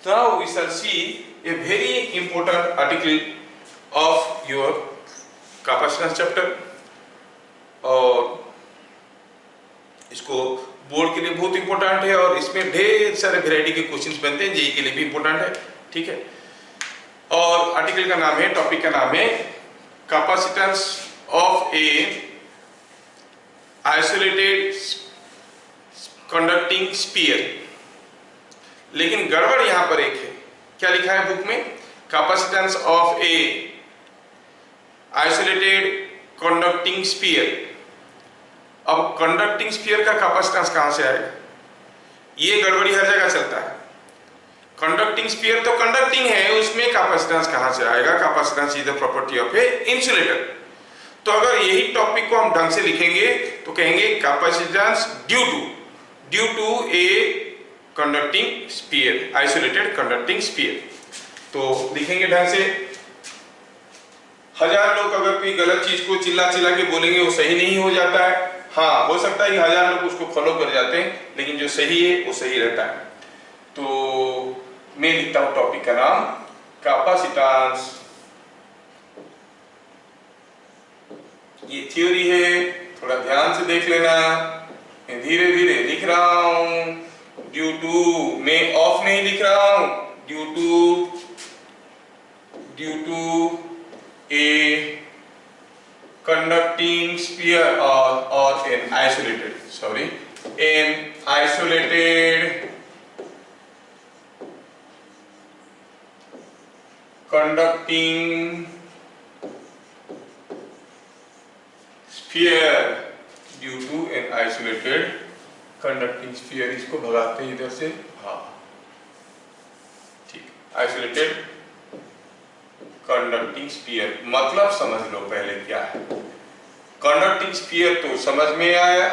Now we shall see a very important article of your capacitance chapter और इसको board के लिए बहुत इंपॉर्टेंट है और इसमें ढेर सारे वैरायटी के क्वेश्चंस बनते हैं, जेई के लिए भी इंपॉर्टेंट है, ठीक है। और आर्टिकल का नाम है, टॉपिक का नाम है capacitance of A isolated conducting sphere. लेकिन गड़बड़ यहां पर एक है, क्या लिखा है बुक में, capacitance of A isolated conducting sphere. अब कंडक्टिंग स्फीयर का कैपेसिटेंस कहां से आएगा, ये गड़बड़ी हर जगह चलता है। कंडक्टिंग स्फीयर तो कंडक्टिंग है, उसमें कैपेसिटेंस कहां से आएगा, capacitance is the property of A insulator. तो अगर यही टॉपिक को हम ढंग से लिखेंगे तो कहेंगे capacitance due to a conducting sphere, isolated conducting sphere. तो लिखेंगे ढंग से। हजार लोग अगर कोई गलत चीज को चिल्ला चिल्ला के बोलेंगे वो सही नहीं हो जाता है। हाँ, हो सकता है कि हजार लोग उसको फॉलो कर जाते हैं, लेकिन जो सही है वो सही रहता है। तो मैं लिखता हूं टॉपिक का नाम कैपेसिटेंस। ये थ्योरी है, थोड़ा ध्यान से देख लेना, मैं धीरे धीरे लिख रहा हूं। ड्यू टू, मैं ऑफ नहीं लिख रहा हूं, due to a conducting sphere or an isolated conducting sphere due to an isolated conducting sphere। इसको भगाते हैं इधर से, हाँ ठीक, आइसोलेटेड कंडक्टिंग स्फीयर मतलब समझ लो पहले क्या है। कंडक्टिंग स्फीयर तो समझ में आया,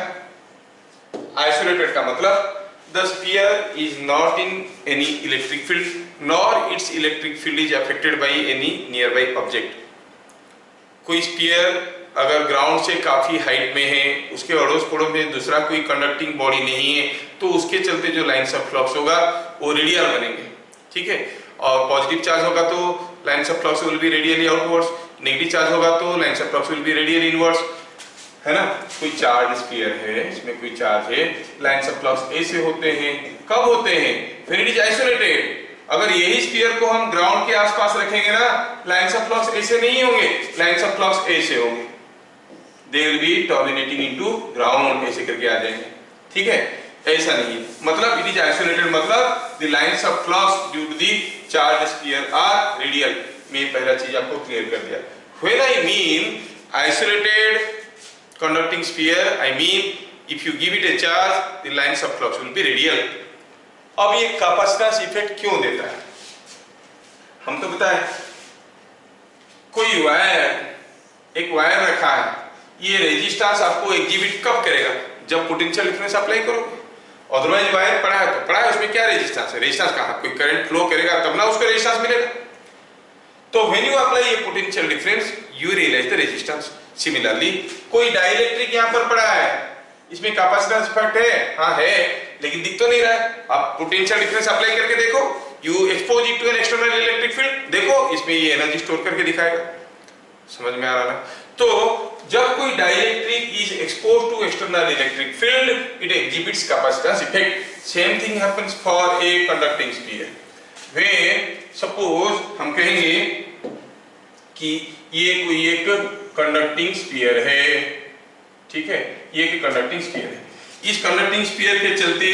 आइसोलेटेड का मतलब the sphere is not in any electric field nor it's electric field is affected by any near by object. कोई स्फीयर अगर ग्राउंड से काफी हाइट में है, उसके अड़ोस पड़ोस में दूसरा कोई कंडक्टिंग बॉडी नहीं है, तो उसके चलते जो लाइन्स ऑफ फ्लक्स होगा वो रेडियल बनेंगे, ठीक है। और पॉजिटिव चार्ज होगा तो lines of flux will B radially outwards, negative charge होगा तो lines of flux will B radially inwards, है ना। कोई चार्ज स्फीयर है, इसमें कोई चार्ज है, लाइन्स ऑफ फ्लक्स ऐसे होते हैं। कब होते हैं, व्हेन इट इज आइसोलेटेड। अगर यही स्फीयर को हम ग्राउंड के आसपास रखेंगे ना, लाइन्स ऑफ फ्लक्स ऐसे नहीं होंगे, लाइन्स ऑफ फ्लक्स ऐसे होंगे, they will be terminating into ground, ऐसे करके आ जाएंगे, ठीक है। ऐसा नहीं, मतलब इट इज आइसोलेटेड मतलब the lines of flux due to the charge sphere are radial. मैं पहला चीज आपको क्लियर कर दिया। When I mean isolated conducting sphere, I mean if you give it a charge the lines of flux will be radial. अब ये capacitance effect क्यों देता है, हम तो बताएं। कोई वायर, एक वायर रखा है, ये रेजिस्टेंस आपको एग्जिबिट कब करेगा, जब पोटेंशियल डिफरेंस अप्लाई करोगे। अदरवाइज वायर पड़ा है तो पड़ा है, उसमें क्या रेजिस्टेंस है, रेजिस्टेंस कहां, कोई करंट फ्लो करेगा तब ना उसको रेजिस्टेंस मिलेगा। तो व्हेन यू अप्लाई ये potential difference you realise the resistance. Similarly कोई डाइलेक्ट्रिक यहां पर पड़ा है, इसमें कैपेसिटेंस इफेक्ट है, हाँ है, लेकिन दिख तो नहीं रहा है। आप पोटेंशियल डिफरेंस अप्लाई करके देखो, you expose it to an external electric field, देखो इसमें ये एनर्जी स्टोर करके दिखाएगा। समझ में आ रहा ना। तो जब कोई dielectric is exposed to external electric field it exhibits capacitance effect. Same thing happens for a conducting sphere. When suppose हम कहेंगे कि ये कोई एक कंडक्टिंग स्फीयर है, ठीक है, ये एक कंडक्टिंग स्फीयर है। इस कंडक्टिंग स्फीयर के चलते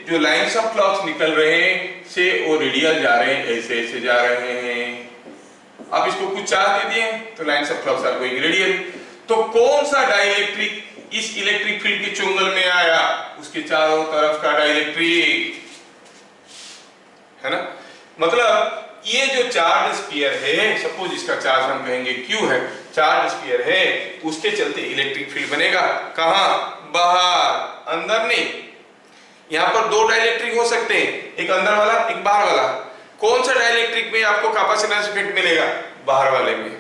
जो लाइन्स ऑफ फ्लक्स निकल रहे हैं से वो रेडियल जा रहे हैं, ऐसे ऐसे जा रहे हैं। अब इसको कुछ चार्ज दे दिए तो lines of flux are going radial. तो कौन सा डाइलेक्ट्रिक इस इलेक्ट्रिक फील्ड के चुंगल में आया, उसके चारों तरफ का डाइलेक्ट्रिक, है ना। मतलब ये जो चार्ज स्फीयर है, सपोज इसका चार्ज हम कहेंगे Q है, चार्ज स्फीयर है, उसके चलते इलेक्ट्रिक फील्ड बनेगा कहां, बाहर, अंदर नहीं। यहां पर दो डाइलेक्ट्रिक हो सकते हैं, एक अंदर वाला एक बाहर वाला। कौन सा डाइलेक्ट्रिक में आपको कैपेसिटेंस इफेक्ट मिलेगा, बाहर वाले में,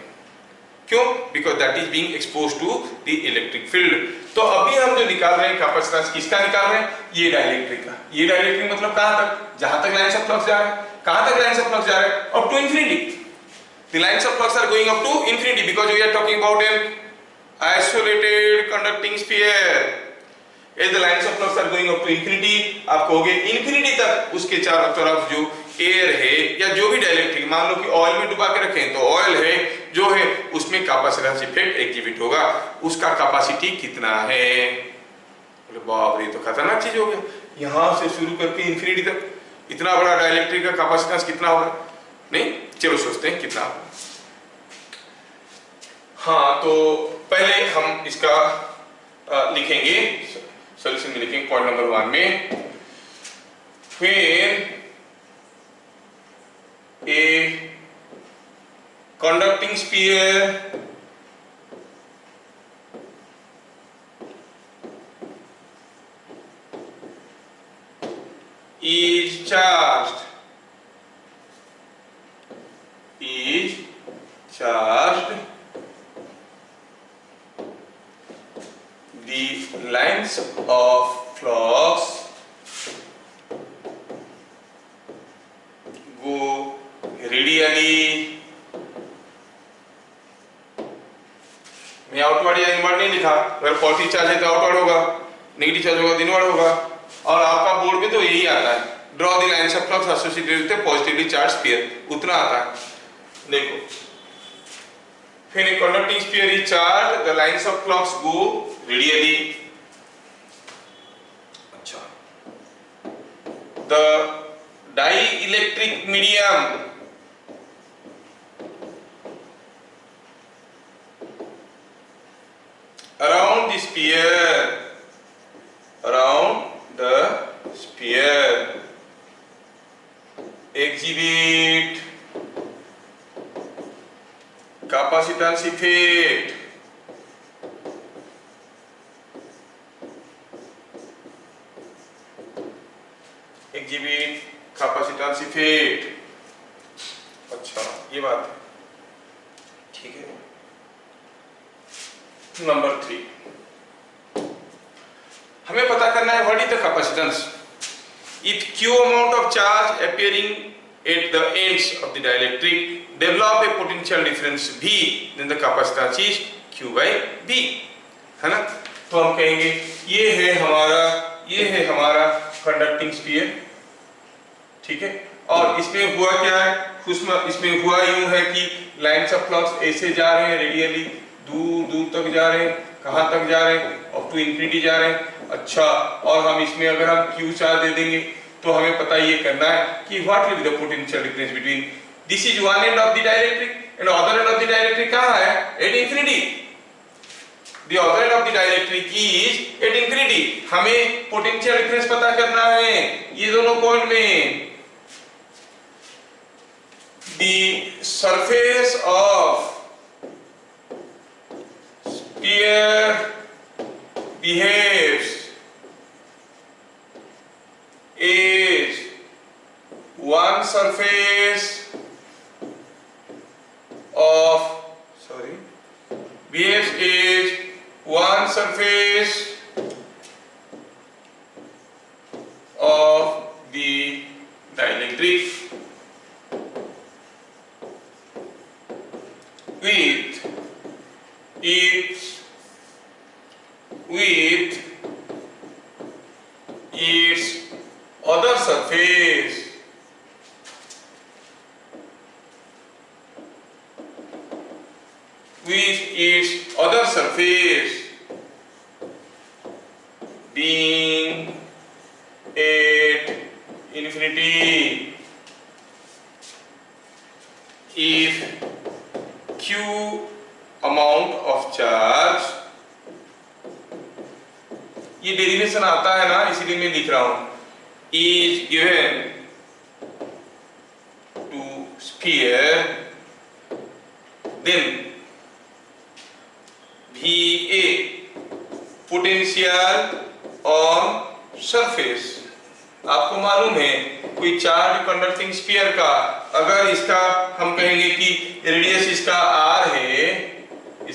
क्यों? Because that is being expose to the electric field. तो अभी हम जो निकाल रहे हैं कैपेसिटेंस किसका निकाल रहे हैं? ये डाइलेक्ट्रिक का। ये डाइलेक्ट्रिक मतलब कहां तक? जहां तक लाइंस ऑफ फ्लक्स जा रहे हैं। कहां तक लाइंस ऑफ फ्लक्स जा रहे हैं? Up to infinity. The lines of flux are going up to infinity because we are talking about an isolated conducting sphere. As the lines of flux are going up to infinity, आप कहोगे infinity तक उसके चारों तरफ जो air है या जो भी डाइलेक्ट्रिक, मान लो कि ऑयल में डुबा के रखें तो ऑयल है जो है उसमें कैपेसिटेंस इफेक्ट एग्जिबिट होगा, उसका कैपेसिटी कितना है? बोले बाप रे, तो खतरनाक चीज हो गया। यहां से शुरू करके इंफिनिटी तक इतना बड़ा डाइलेक्ट्रिक का कैपेसिटेंस कितना होगा? नहीं, चलो सोचते हैं कितना। हाँ, तो पहले हम इसका लिखेंगे, सॉल्यूशन में लिखेंगे पॉइंट नंबर 1 में, when a conducting sphere is charged the lines of flux go radially, मैं आउटवर्ड या इनवर्ड नहीं लिखा, अगर पॉजिटिव चार्ज है तो आउटवर्ड होगा, नेगेटिव चार्ज होगा तो इनवर्ड होगा, और आपका बोर्ड में तो यही आता है, draw the lines of flux associated with positively charge sphere, उतना आता है। देखो, when a conducting sphere is charged, the lines of flux go radially. अच्छा, the dielectric medium around the sphere exhibit capacitance effect अच्छा, ये बात है, ठीक है। नंबर 3, हमें पता करना है what is the capacitance if q amount of charge appearing at the ends of the dielectric develop a potential difference V, then the capacitance is Q by V, है ना। तो हम कहेंगे ये है हमारा कंडक्टिंग स्फीयर, ठीक है, और इसमें हुआ क्या है, इसमें हुआ यूं है कि लाइंस ऑफ फ्लक्स ऐसे जा रहे हैं रेडियली, दूर दूर तक जा रहे हैं, कहां तक जा रहे हैं, अप टू इंफिनिटी जा रहे हैं। अच्छा, और हम इसमें अगर हम Q चार्ज दे देंगे तो हमें पता ये करना है कि what will be the potential difference between this is one end of the dielectric and other end of the dielectric कहां है? At infinity. The other end of the dielectric is at infinity. हमें potential difference पता करना है ये दोनों point में। The surface of sphere behaves as one surface of the dielectric with its other surface being at infinity. If Q amount of charge, ये derivation आता है ना, इसीलिए मैं लिख रहा हूं, is given to sphere, then VA potential on surface। आपको मालूम है कोई चार्ज कंडक्टिंग स्फीयर का, अगर इसका हम कहेंगे कि रेडियस इसका r है,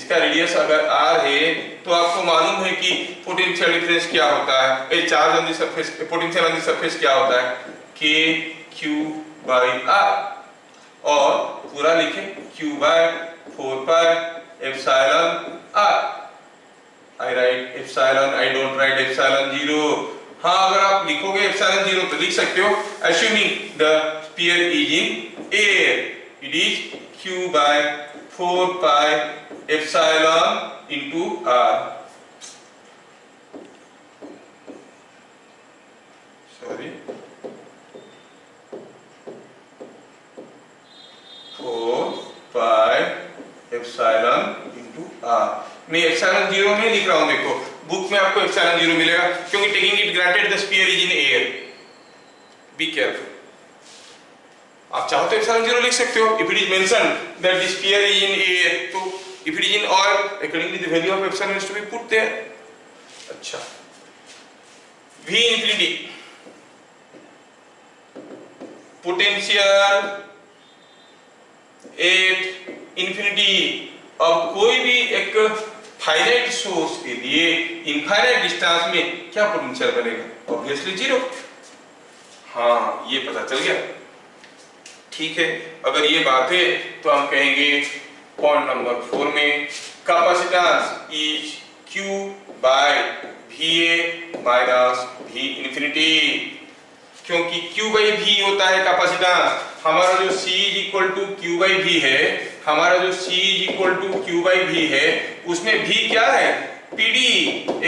इसका रेडियस अगर r है तो आपको मालूम है कि पोटेंशियल डिफरेंस क्या होता है, ये charge on the surface, potential on the surface क्या होता है, k q by r, और पूरा लिखें q by 4 pi epsilon r. I write epsilon, I don't write epsilon 0. हाँ, अगर आप लिखोगे epsilon 0 तो लिख सकते हो, assuming the sphere is in air, it is q by 4 pi epsilon into r. Sorry, 4 pi epsilon into r. मैं epsilon 0 नहीं लिख रहा हूं, देखो बुक में आपको एप्सिलॉन 0 मिलेगा क्योंकि taking it granted the sphere is in air. Be careful. आप चाहो तो एप्सिलॉन 0 लिख सकते हो if it is mentioned that the sphere is in air. तो if it is in oil accordingly the value of epsilon is to be put there. अच्छा, v infinity potential at infinity. अब कोई भी एक finite source के लिए infinite distance में क्या पोटेंशियल बनेगा, ऑब्वियसली 0. हाँ, ये पता चल गया. ठीक है, अगर ये बात है तो हम कहेंगे पॉइंट नंबर 4 में capacitance is q by va minus v infinity. क्योंकि q बाई v होता है कैपेसिटेंस. हमारा जो c is equal to q by v है, हमारा जो c is equal to q by v है, उसमें v क्या है, pd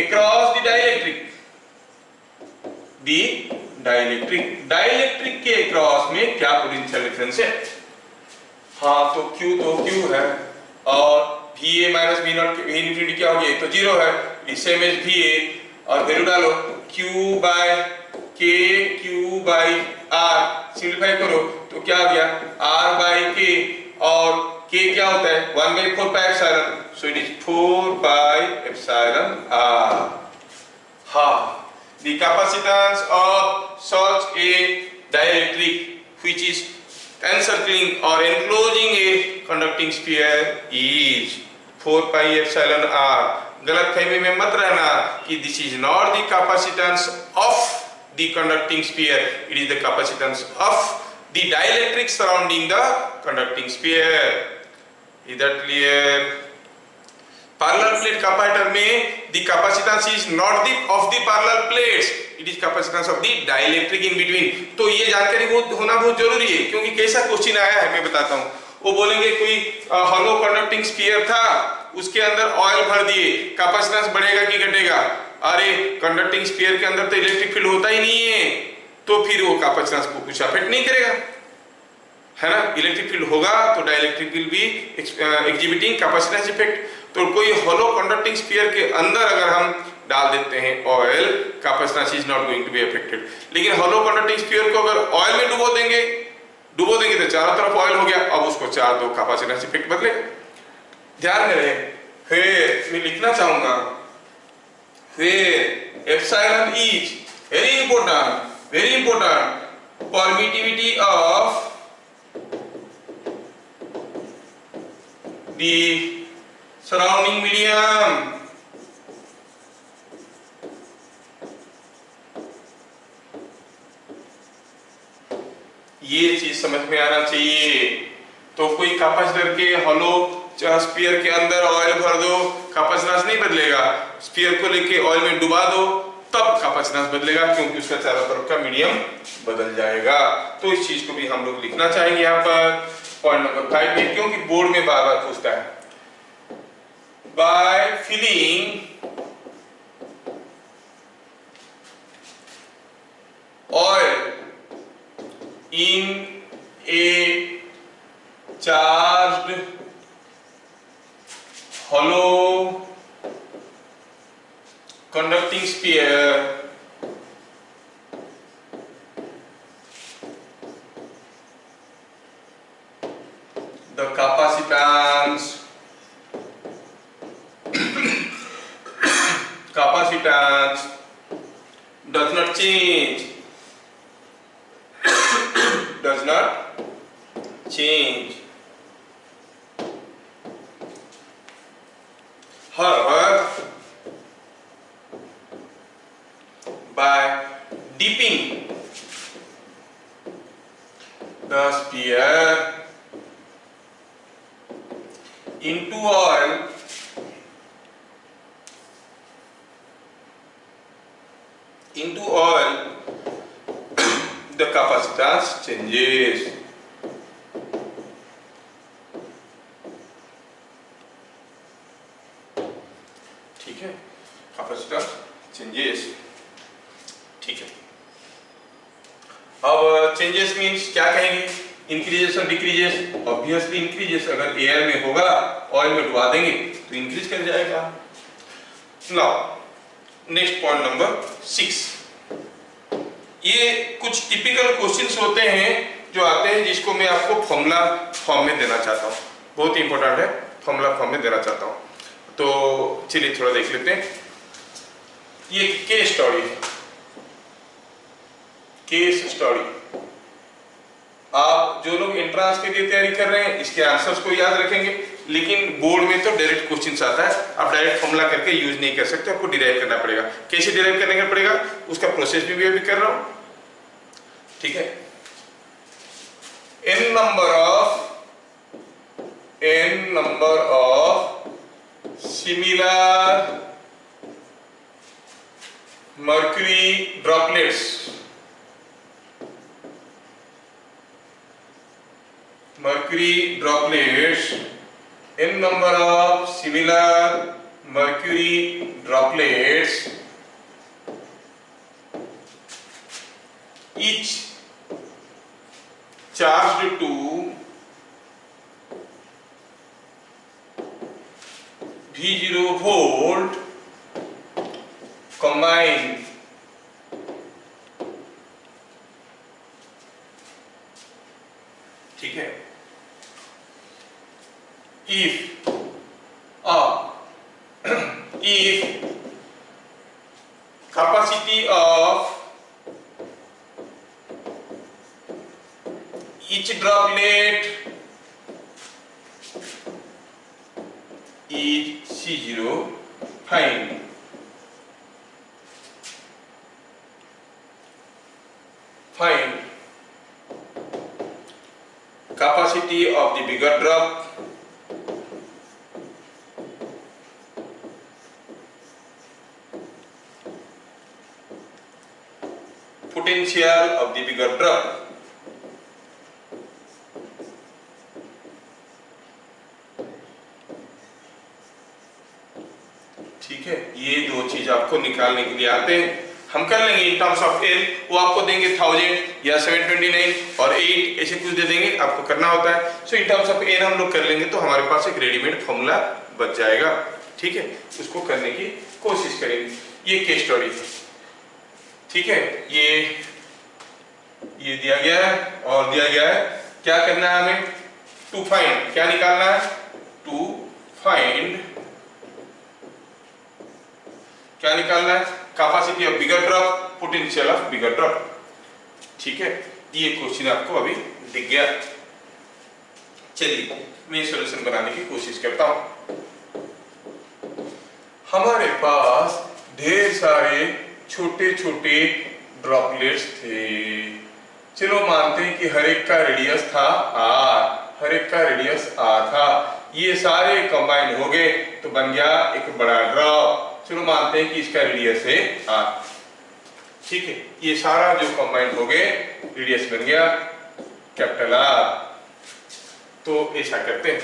across the dielectric. Dielectric के अक्रॉस में क्या पोटेंशियल डिफरेंस है. हाँ, तो q है और va minus v naught v infinity क्या हो गया, तो 0 है. सेम एज va और वैल्यू डालो q by k q by r. Simplify करो तो क्या आ गया, r बाई k, और k क्या होता है 1 by 4 pi epsilon, so it is 4 pi epsilon r. हाँ, the capacitance of such a dielectric which is encircling or enclosing a conducting sphere is 4 pi epsilon r. गलत फहमी में मत रहना कि this is not the capacitance of the conducting sphere, it is the capacitance of the dielectric surrounding the conducting sphere. Is that clear? Parallel plate capacitor में the capacitance is not the of the parallel plates, it is capacitance of the dielectric in between. तो ये जानकारी होना बहुत जरूरी है क्योंकि कैसा क्वेश्चन आया है मैं बताता हूँ. वो बोलेंगे कोई हॉलो कंडक्टिंग स्फीयर था, उसके अंदर ऑयल भर दिए, कैपेसिटेंस बढ़ेगा कि घटेगा. अरे कंडक्टिंग स्फीयर के अंदर तो इलेक्ट्रिक फील्ड होता ही नहीं है, तो फिर वो कैपेसिटेंस को कुछ अफेक्ट नहीं करेगा, है ना. इलेक्ट्रिक फील्ड होगा तो dielectric will be exhibiting capacitance effect. तो कोई हॉलो कंडक्टिंग स्फीयर के अंदर अगर हम डाल देते हैं oil, capacitance is not going to be affected. लेकिन हॉलो कंडक्टिंग स्फीयर को अगर ऑयल में डुबो देंगे तो चारों तरफ ऑयल हो गया, अब उसको चार दो कैपेसिटेंस इफेक्ट बदलेगा. ध्यान में रहे. फिर मैं लिखना चाहूंगा फिर epsilon is very important permittivity of the surrounding medium. ये चीज समझ में आना चाहिए. तो कोई कैपेसिटर के हॉलो स्फीयर के अंदर ऑयल भर दो, कैपेसिटेंस नहीं बदलेगा. स्फीयर को लेके ऑयल में डुबा दो तब कैपेसिटेंस बदलेगा क्योंकि उसका चारों तरफ का मीडियम बदल जाएगा. तो इस चीज को भी हम लोग लिखना चाहेंगे यहाँ पर पॉइंट नंबर 5 में, क्योंकि बोर्ड में बार बार पूछता है. By filling oil in a charged hollow conducting sphere, the capacitance does not change. However, by dipping the sphere into oil, the capacitance changes. ठीक है, कैपेसिटेंस चेंजेस। ठीक है, अब चेंजेस मींस क्या कहेंगे? इंक्रीजेस और डिक्रीजेस। ऑब्वियसली इंक्रीजेस अगर air में होगा, ऑयल में डुबा देंगे तो इंक्रीज कर जाएगा। Now next point number 6। ये कुछ टिपिकल क्वेश्चंस होते हैं जो आते हैं, जिसको मैं आपको फॉर्मूला फॉर्म में देना चाहता हूँ। बहुत इंपॉर्टेंट है, फॉर्मूला फॉर्म में देना चाहता हूँ। तो चलिए थोड़ा देख लेते हैं। ये केस स्टडी है, केस स्टडी। आप जो लोग एंट्रेंस के लिए तैयारी कर रहे हैं इसके आंसर्स को याद रखेंगे, लेकिन बोर्ड में तो डायरेक्ट क्वेश्चंस आता है, आप डायरेक्ट फॉर्मूला करके यूज नहीं कर सकते, आपको डिराइव करना पड़ेगा। कैसे डिराइव करने का पड़ेगा उसका प्रोसेस भी मैं अभी कर रहा हूं। ठीक है, n number of similar mercury droplets n number of similar mercury droplets each charged to V0 volt combined ठीक है, if capacity of each droplet is C0, find capacity of the bigger drop, potential of the bigger drop। ठीक है, ये दो चीज आपको निकालने के लिए आते हैं। हम कर लेंगे इन टर्म्स ऑफ एल, वो आपको देंगे 1000 या 729 और 8 ऐसे कुछ दे देंगे, आपको करना होता है। सो इन टर्म्स ऑफ एन हम लोग कर लेंगे तो हमारे पास एक रेडीमेड फॉर्मूला बच जाएगा। ठीक है, उसको करने की कोशिश करेंगे। ये केस स्टडी है। ठीक है, ये दिया गया है और दिया गया है क्या करना है हमें, टू फाइंड, क्या निकालना है, टू फाइंड क्या निकालना है, capacity of bigger drop, potential of bigger drop. ठीक है, ये क्वेश्चन आपको अभी दिख गया। चलिए मैं सॉल्यूशन बनाने की कोशिश करता हूं। हमारे पास ढेर सारे छोटे छोटे ड्रॉपलेट्स थे। चलो मानते हैं कि हर एक का रेडियस था r, हर एक का रेडियस r था। ये सारे कंबाइन हो गए तो बन गया एक बड़ा ड्रॉप। चलो मानते हैं कि इसका रेडियस है r। ठीक है, ये सारा जो कंबाइन हो गए रेडियस बन गया कैपिटल R। तो ऐसा करते हैं,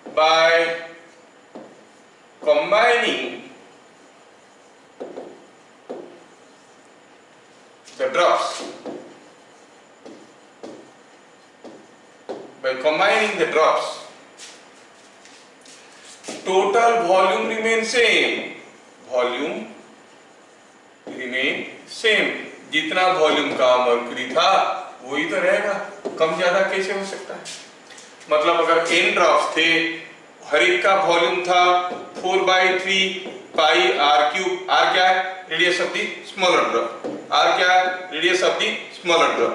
by combining the drops, total volume remain same, जितना वॉल्यूम का मर्क्यूरी था वही तो रहेगा, कम ज्यादा कैसे हो सकता है। मतलब अगर n ड्रॉप्स थे, हर एक का वॉल्यूम था 4/3 पाई r क्यूब। r क्या है, radius of the smaller drop. r क्या है, radius of the smaller drop.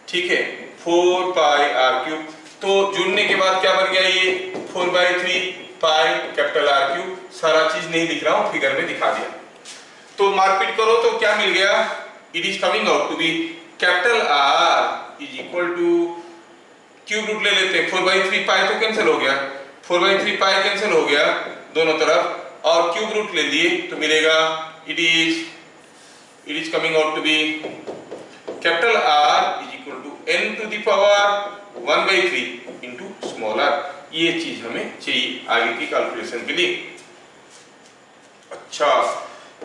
ठीक है, 4 पाई r क्यूब। तो जुड़ने के बाद क्या बन गया ये 4/3 पाई कैपिटल आर क्यूब। सारा चीज नहीं लिख रहा हूं, फिगर में दिखा दिया। तो मार्कपीट करो तो क्या मिल गया, it is coming out to be capital R is equal to cube root ले लेते हैं 4/3 पाई तो कैंसिल हो गया, 4/3 पाई कैंसिल हो गया दोनों तरफ, और क्यूब रूट ले लिए तो मिलेगा it is coming out to be capital R is equal to n to the power 1/3 into small r। ये चीज हमें चाहिए आगे की कैलकुलेशन के लिए। अच्छा,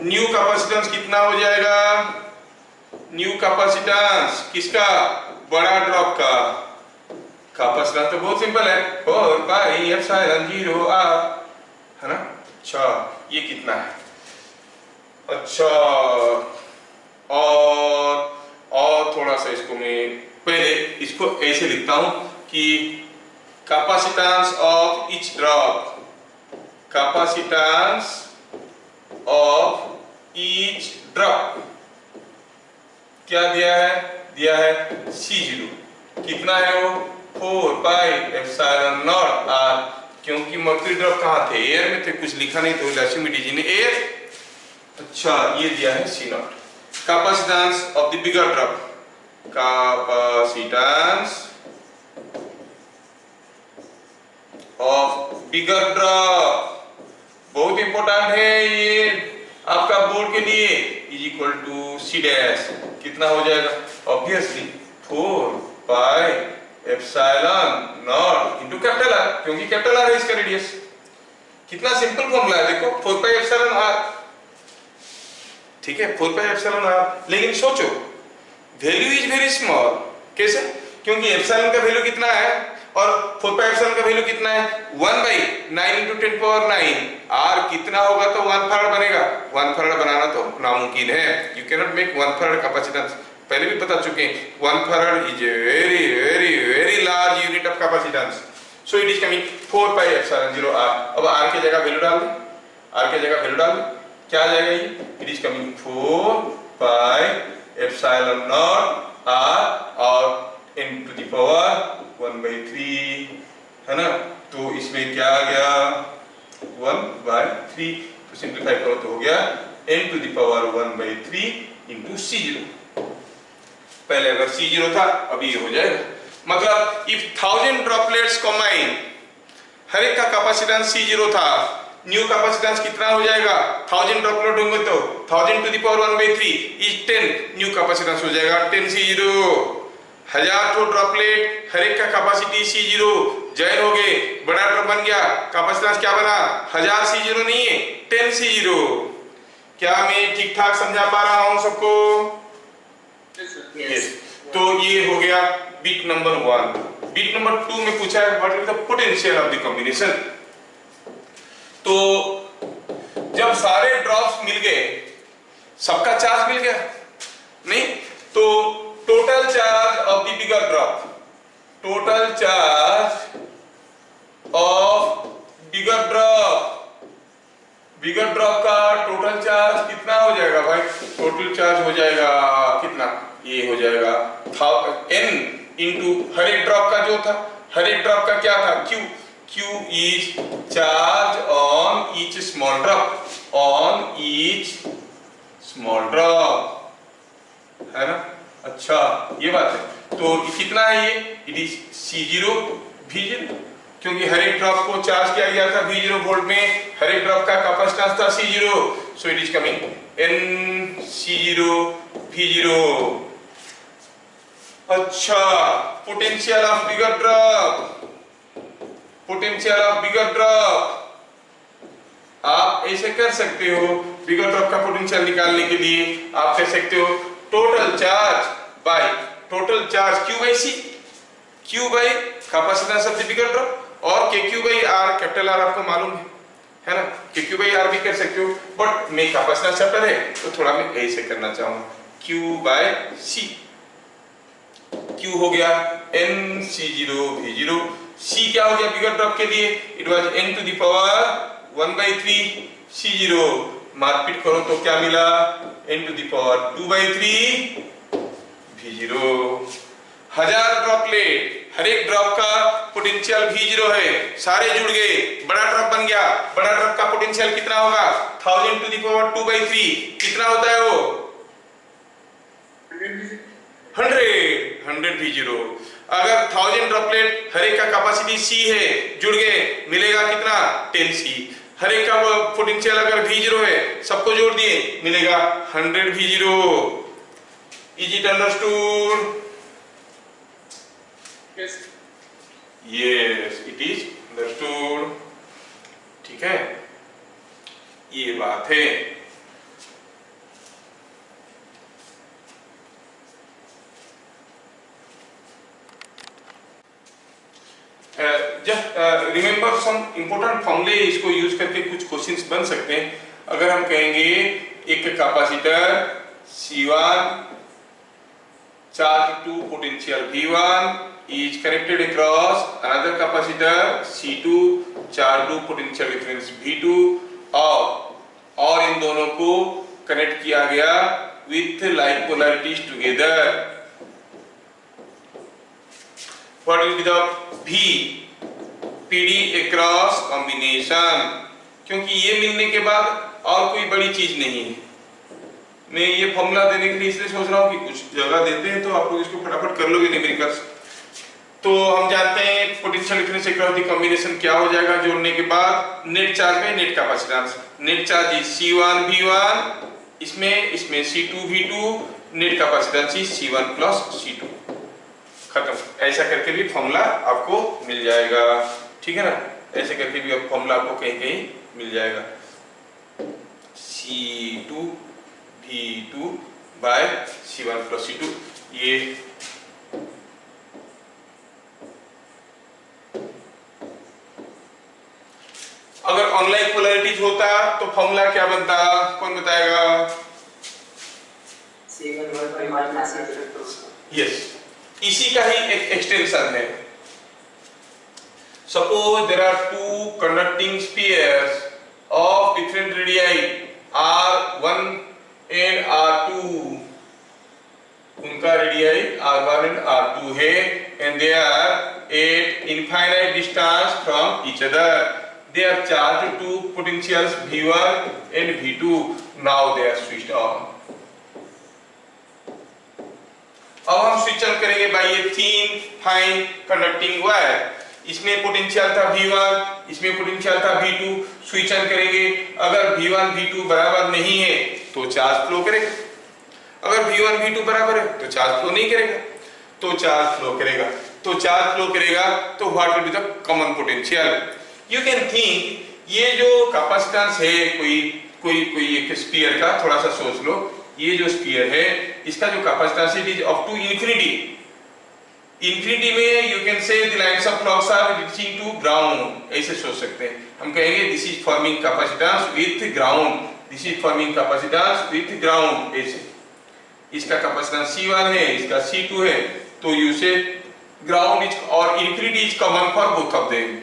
न्यू कैपेसिटेंस कितना हो जाएगा, न्यू कैपेसिटेंस किसका, बड़ा ड्रॉप का। कैपेसिटेंस तो बहुत सिंपल है 4 पाई एप्सिलॉन 0r, है ना। अच्छा, ये कितना है, अच्छा और थोड़ा सा इसको मैं पहले इसको ऐसे लिखता हूं कि capacitance of each drop, capacitance of each drop क्या दिया है C0, कितना है वो 4 पाई एप्सिलॉन नॉट r, क्योंकि मर्क्यूरी ड्रॉप कहाँ थे, एयर में थे, कुछ लिखा नहीं तो लक्ष्मी जी ने एयर। अच्छा, ये दिया है C0। Capacitance of the bigger drop, capacitance of bigger drop बहुत इंपॉर्टेंट है ये आपका बोर्ड के लिए, is equal to C dash, कितना हो जाएगा obviously 4 pi epsilon naught into capital R, क्योंकि कैपिटल आर है इसका रेडियस। कितना सिंपल फॉर्मूला है देखो, 4 पाई एप्सिलॉन आर, ठीक है 4 पाई एप्सिलॉन आर। लेकिन सोचो वैल्यू इज वेरी स्मॉल, कैसे, क्योंकि एप्सिलॉन का वैल्यू कितना है और 4 पाई एप्सिलॉन का वैल्यू कितना है 1/9 इनटू 10 पावर 9, आर कितना होगा तो 1 फैराड बनेगा, 1 फैराड बनाना तो नामुमकिन है, you can not make 1 farad capacitance, पहले भी बता चुके हैं 1 farad is a very very very large unit of capacitance, so it is coming 4 pi epsilon 0r। अब आर की जगह वैल्यू डाल दें, आर की जगह वैल्यू डाल दें, क्या आ जाएगा ये, it is coming 4 pi epsilon not r और n टू द पावर 1/3, है ना। तो इसमें क्या आ गया 1/3, तो सिंप्लीफाई करो तो हो गया n to the power 1/3 into C0। पहले अगर C0 था, अभी ये हो जाएगा, मतलब इफ 1000 ड्रॉपलेट्स कम्बाइन, हर एक का कैपेसिटेंस C0 था, न्यू कैपेसिटेंस कितना हो जाएगा 1000 ड्रॉपलेट होंगे तो 1000 to the power 1/3 is 10, new capacitance हो जाएगा 10 C0। 1000 तो ड्रॉपलेट, हर एक का कैपेसिटी C0 जॉइन हो गए, बड़ा ड्रॉप बन गया, कैपेसिटेंस क्या बना 1000 C0 नहीं है 10 C0। क्या मैं ठीक ठाक समझा पा रहा हूं सबको? yes. तो ये हो गया बिट नंबर 1। बिट नंबर 2 में पूछा है what is the potential of the combination. तो जब सारे ड्रॉप्स मिल गए, सबका चार्ज मिल गया नहीं, तो total charge of the bigger drop, total charge of bigger drop, bigger drop का टोटल चार्ज कितना हो जाएगा भाई, टोटल चार्ज हो जाएगा कितना, ये हो जाएगा n इंटू हर एक ड्रॉप का जो था, हर एक ड्रॉप का क्या था q, q is charge on each small drop, on each small drop, है ना। अच्छा ये बात है, तो कितना है ये, इट इज C0 V0, क्योंकि हर एक ड्रॉप को चार्ज किया गया था V0 वोल्ट में, हर एक ड्रॉप का कैपेसिटेंस था C0, so it is coming n C0 V0। अच्छा, potential of bigger drop, potential of bigger drop आप ऐसे कर सकते हो, बिगर ड्रॉप का पोटेंशियल निकालने के लिए आप कह सकते हो total charge by total charge Q/C, Q by capacitance of the bigger drop, और KQ by R, capital R आपको मालूम है ना, KQ बाय R भी कर सकते हो, बट मैं कैपेसिटेंस चैप्टर है तो थोड़ा मैं ऐसे करना चाहूंगा Q/C। Q हो गया n C0 V0, C क्या हो गया बिगर ड्रॉप के लिए, it was n to the power 1/3 C0, मार्कपीट करो तो क्या मिला n to the power 2/3 V0। 1000 droplet, हर एक ड्रॉप का पोटेंशियल V0 है, सारे जुड़ गए, बड़ा ड्रॉप बन गया। बड़ा ड्रॉप का पोटेंशियल कितना होगा? 1000 to the power 2/3। कितना होता है वो? 100 V0। अगर 1000 ड्रॉपलेट, हर एक का कैपेसिटी C है, जुड़ गए, मिलेगा कितना? 10C। हर एक का पोटेंशियल अगर V0 है, सबको जोड़ दिए, मिलेगा 100 V0। Is it understood? Yes, it is understood। ठीक है, ये बात है। रिमेंबर सम इंपॉर्टेंट फॉर्मूले, इसको यूज करके कुछ क्वेश्चंस बन सकते हैं। अगर हम कहेंगे एक capacitor C1 charge to potential V1 is connected across another capacitor C2 charge to potential difference V2 और इन दोनों को कनेक्ट किया गया with like polarities together। What will be the V PD across combination? क्योंकि ये मिलने के बाद और कोई बड़ी चीज नहीं है। मैं ये फॉर्मूला देने के लिए इसलिए सोच रहा हूँ कि कुछ जगह देते हैं तो आप लोग इसको फटाफट कर लोगे न्यूमेरिकल्स। तो हम जानते हैं potential difference across the combination क्या हो जाएगा जोड़ने के बाद? नेट चार्ज में net capacitance. Net charge is C1 V1, इसमें C2 V2, net capacitance is C1 plus C2। खत्म। ऐसा करके भी फॉर्मूला आपको मिल जाएगा, ठीक है ना? ऐसे करके भी फॉर्मूला आपको कहीं कहीं मिल जाएगा। C2 V2 by C1 plus C2। ये अगर ऑनलाइन पोलैरिटीज होता तो फॉर्मूला क्या बनता? कौन बताएगा? यस, इसी का ही एक एक्सटेंशन है। Suppose there are two conducting spheres of different radii R1 and R2। उनका रेडियाई R1 एंड R2 है and they are at infinite distance from each other. They are charged to potentials V1 and V2. Now they are switched on. अब हम switch on करेंगे bye ये thin fine conducting wire. इसमें potential था V1, इसमें potential था V2। Switch on करेंगे, अगर V1 V2 बराबर नहीं है तो चार्ज फ्लो करेगा, अगर V1 V2 बराबर है तो चार्ज फ्लो नहीं करेगा। तो चार्ज फ्लो करेगा, तो चार्ज फ्लो करेगा तो what will be the common potential? You can think ये जो कैपेसिटेंस है कोई एक स्फीयर का, थोड़ा सा सोच लो। ये जो स्फीयर है इसका जो capacitance it is up to infinity. Infinity में you can say the lines of flux are reaching to ground, ऐसे सोच सकते हैं। हम कहेंगे this is forming capacitance with ground, this is forming capacitance with ground. ऐसे इसका कैपेसिटेंस C1 है, इसका C2 है, तो यू से ग्राउंड इज और infinity is common for both of them.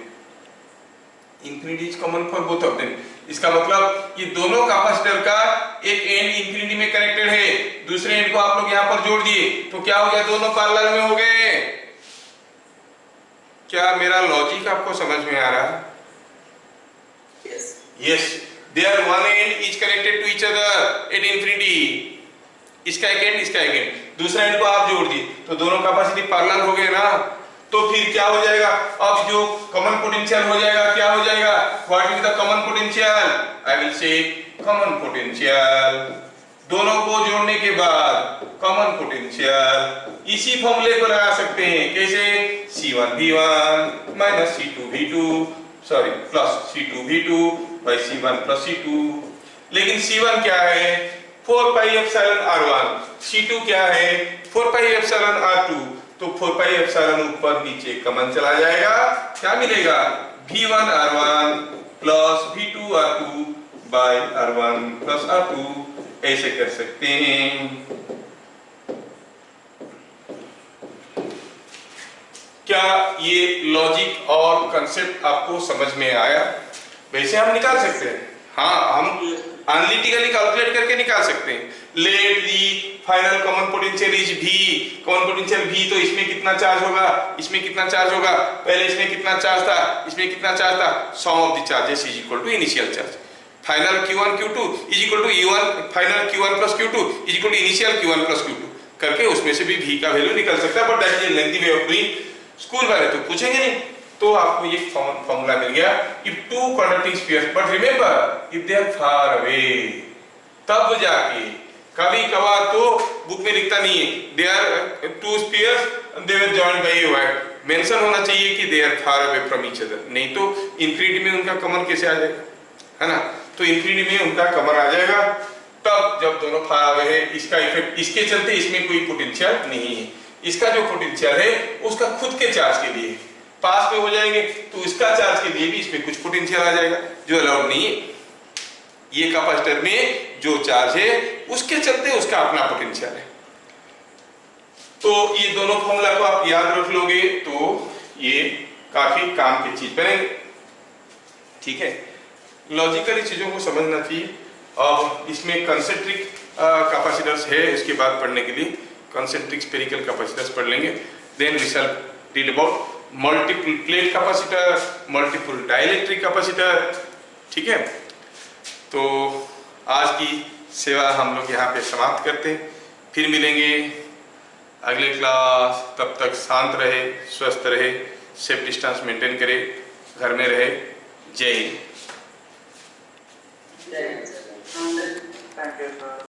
Infinity is common for both of them. इसका मतलब ये दोनों कैपेसिटर का एक एंड इंफिनिटी में कनेक्टेड है, दूसरे एंड को आप लोग यहां पर जोड़ दिए तो क्या हो गया? दोनों पैरेलल में हो गए। क्या मेरा लॉजिक आपको समझ में आ रहा है? Yes, there one end is connected to each other at infinity. इसका एक एंड, इसका एक एंड, दूसरा एंड को आप जोड़ दिए तो दोनों कैपेसिटी पैरेलल हो गए ना। तो फिर क्या हो जाएगा? अब जो कॉमन पोटेंशियल हो जाएगा, क्या हो जाएगा? What is the common potential? I will say common potential. दोनों को जोड़ने के बाद कॉमन पोटेंशियल इसी फॉर्मूले को लगा सकते हैं। कैसे? C1 V1 minus C2 V2 sorry plus C2 V2 by C1 plus C2। लेकिन C1 क्या है? 4 पाई एप्सिलॉन R1। C2 क्या है? 4 पाई एप्सिलॉन R2। तो 4 पाई एप्सिलॉन ऊपर नीचे कॉमन चला जाएगा, क्या मिलेगा? V1 R1 plus V2 R2 bye R1 plus R2। ऐसे कर सकते हैं। क्या ये लॉजिक और कंसेप्ट आपको समझ में आया? वैसे हम निकाल सकते हैं, हाँ हम एनालिटिकली कैलकुलेट करके निकाल सकते हैं। Let the final common potential is V, common potential V, तो इसमें कितना चार्ज होगा, इसमें कितना चार्ज होगा, पहले इसमें कितना चार्ज था, इसमें कितना चार्ज था, sum of the charges is equal to initial charge. Final Q1 Q2 is equal to E1, final Q1 plus Q2 is equal to initial Q1 plus Q2 करके उसमें से भी V का वैल्यू निकल सकता है, but that is lengthy way of doing, school वाले तो पूछेंगे नहीं। तो आपको ये फॉर्मूला मिल गया, if two conducting spheres, but remember if they are far away, तब जाके, कभी कभार तो बुक में लिखता नहीं है they are two spheres they were joined by a wire, mention होना चाहिए कि they are far away from each other, नहीं तो इंफिनिटी में उनका कॉमन कैसे आ जाएगा, है ना। तो इंफिनिटी में उनका कॉमन आ जाएगा तब जब दोनों फार अवे है, इसका इफेक्ट, इसके चलते इसमें कोई पोटेंशियल नहीं है, इसका जो पोटेंशियल है उसका खुद के चार्ज के लिए पास में हो जाएंगे, तो इसका चार्ज के लिए भी इसमें कुछ पोटेंशियल आ जाएगा जो अलाउड नहीं है। ये कैपेसिटर में जो चार्ज है उसके चलते उसका अपना पोटेंशियल है। तो ये दोनों फॉर्मूला को आप याद रख लोगे तो ये काफी काम की चीज बनेंगे, ठीक है। लॉजिकली चीजों को समझना चाहिए। अब इसमें कंसेंट्रिक कैपेसिटर्स है, इसके बाद पढ़ने के लिए कंसेंट्रिक स्फेरिकल कैपेसिटर्स पढ़ लेंगे। Then we shall read about multiple plate capacitor, multiple dielectric capacitor, ठीक है। तो आज की सेवा हम लोग यहाँ पे समाप्त करते हैं, फिर मिलेंगे अगले क्लास। तब तक शांत रहे, स्वस्थ रहे, सेफ डिस्टेंस मेंटेन करे, घर में रहे। जय हिंद। Thank you, sir.